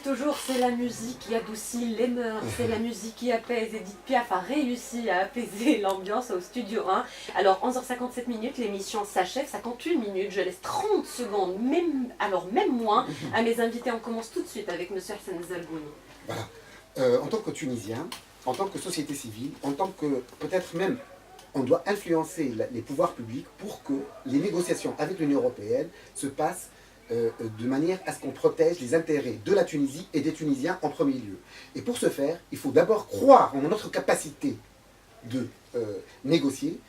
toujours, c'est la musique qui adoucit les mœurs, c'est la musique qui apaise. Edith Piaf a réussi à apaiser l'ambiance au Studio 1. Alors, 11h57 minutes, l'émission s'achève, 51 minutes. Je laisse 30 secondes, même moins, à mes invités. On commence tout de suite avec M. Hassan Zalbouni. Voilà. En tant que Tunisien, en tant que société civile, en tant que, peut-être même, on doit influencer les pouvoirs publics pour que les négociations avec l'Union européenne se passent de manière à ce qu'on protège les intérêts de la Tunisie et des Tunisiens en premier lieu. Et pour ce faire, il faut d'abord croire en notre capacité de négocier,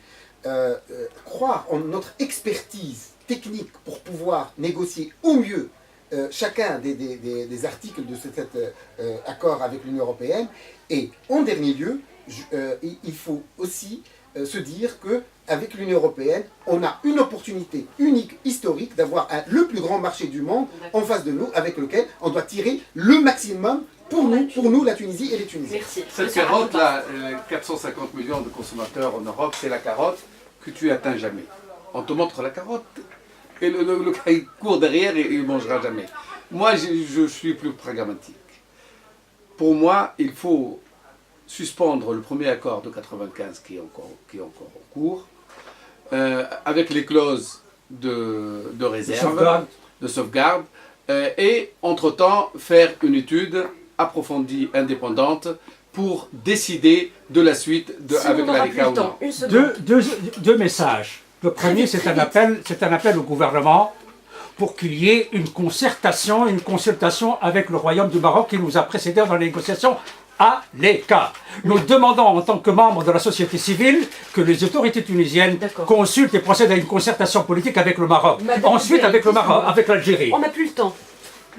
croire en notre expertise technique pour pouvoir négocier au mieux chacun des articles de cet accord avec l'Union européenne. Et en dernier lieu, il faut aussi se dire qu'avec l'Union européenne, on a une opportunité unique, historique, d'avoir le plus grand marché du monde en face de nous, avec lequel on doit tirer le maximum pour nous, la Tunisie et les Tunisiens. Merci. Cette carotte-là, 450 millions de consommateurs en Europe, c'est la carotte que tu atteins jamais. On te montre la carotte, et le gars il court derrière et il ne mangera jamais. Moi, je suis plus pragmatique. Pour moi, il faut suspendre le premier accord de 95 qui est encore en cours, avec les clauses de réserve, de sauvegarde, et entre-temps faire une étude approfondie, indépendante, pour décider de la suite avec la LICA ou non. Deux messages. Le premier, c'est un appel au gouvernement pour qu'il y ait une concertation avec le Royaume du Maroc qui nous a précédés dans les négociations à l'écart. Nous demandons en tant que membres de la société civile que les autorités tunisiennes consultent et procèdent à une concertation politique avec le Maroc. Ensuite avec le Maroc, avec l'Algérie. On n'a plus le temps.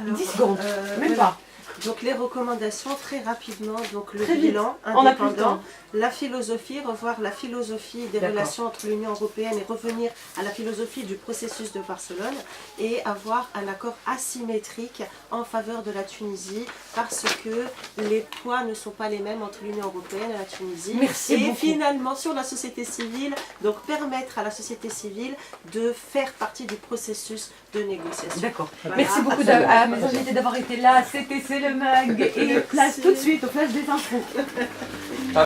10 secondes, même pas. Donc les recommandations très rapidement, donc le Très bilan vite. On a plus le indépendant, temps. la philosophie, revoir la philosophie des relations entre l'Union européenne et revenir à la philosophie du processus de Barcelone et avoir un accord asymétrique en faveur de la Tunisie parce que les poids ne sont pas les mêmes entre l'Union européenne et la Tunisie. Merci et beaucoup. finalement sur la société civile, donc permettre à la société civile de faire partie du processus de négociation. D'accord. Voilà. Merci beaucoup à mes invités d'avoir été là. C'était C'est le Mag et place tout de suite au flash des infos.